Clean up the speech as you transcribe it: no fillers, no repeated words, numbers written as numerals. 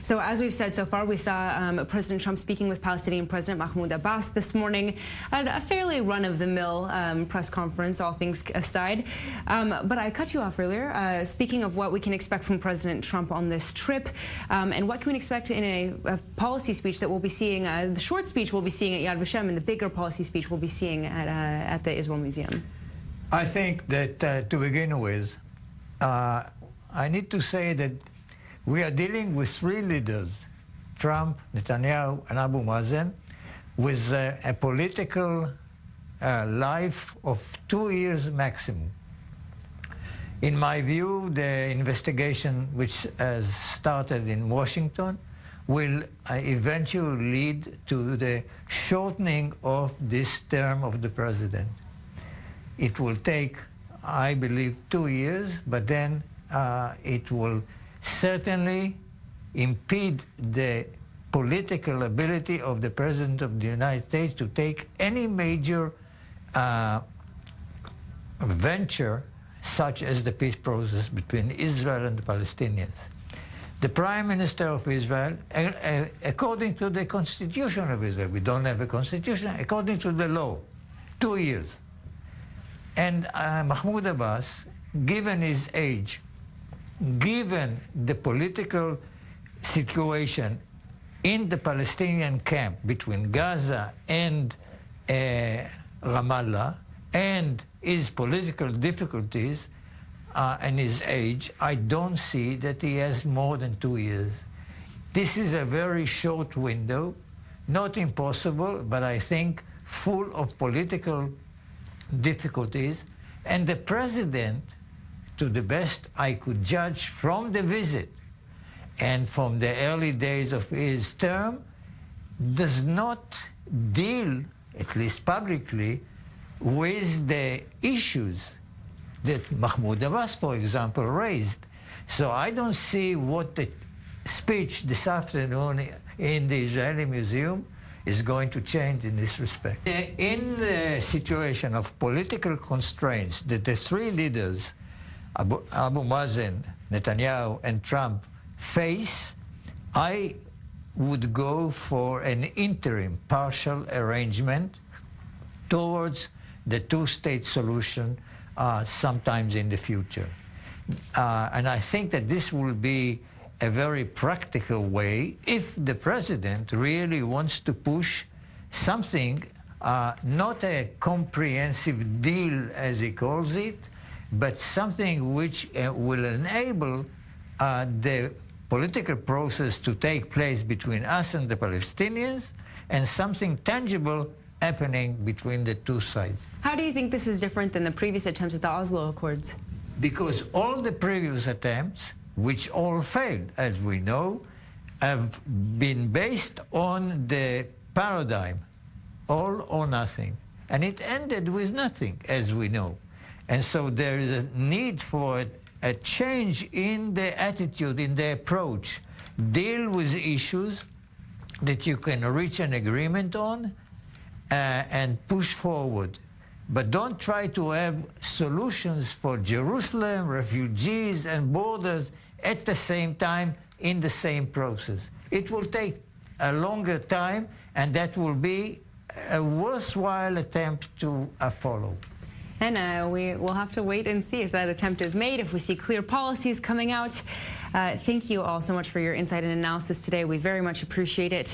So as we've said so far, we saw President Trump speaking with Palestinian President Mahmoud Abbas this morning at a fairly run-of-the-mill press conference, all things aside. But I cut you off earlier, speaking of what we can expect from President Trump on this trip, and what can we expect in a policy speech that we'll be seeing, the short speech we'll be seeing at Yad Vashem, and the bigger policy speech we'll be seeing at the Israel Museum. I think that to begin with, I need to say that we are dealing with three leaders, Trump, Netanyahu, and Abu Mazen, with a political life of 2 years maximum. In my view, the investigation which has started in Washington will eventually lead to the shortening of this term of the president. It will take, I believe, 2 years, but then it will certainly impede the political ability of the President of the United States to take any major venture such as the peace process between Israel and the Palestinians. The Prime Minister of Israel, according to the Constitution of Israel, we don't have a constitution, according to the law, 2 years. And Mahmoud Abbas, given his age, given the political situation in the Palestinian camp between Gaza and Ramallah, and his political difficulties and his age, I don't see that he has more than 2 years. This is a very short window, not impossible, but I think full of political difficulties. And the president, to the best I could judge from the visit and from the early days of his term, does not deal, at least publicly, with the issues that Mahmoud Abbas, for example, raised. So I don't see what the speech this afternoon in the Israeli Museum is going to change in this respect. In the situation of political constraints that the three leaders, Abu Mazen, Netanyahu, and Trump, face, I would go for an interim, partial arrangement towards the two-state solution sometimes in the future. And I think that this will be a very practical way if the president really wants to push something, not a comprehensive deal as he calls it, but something which will enable the political process to take place between us and the Palestinians, and something tangible happening between the two sides. How do you think this is different than the previous attempts at the Oslo Accords? Because all the previous attempts, which all failed, as we know, have been based on the paradigm, all or nothing. And it ended with nothing, as we know. And so there is a need for a change in the attitude, in the approach. Deal with issues that you can reach an agreement on and push forward. But don't try to have solutions for Jerusalem, refugees, and borders at the same time in the same process. It will take a longer time, and that will be a worthwhile attempt to follow. And we will have to wait and see if that attempt is made, if we see clear policies coming out. Thank you all so much for your insight and analysis today. We very much appreciate it.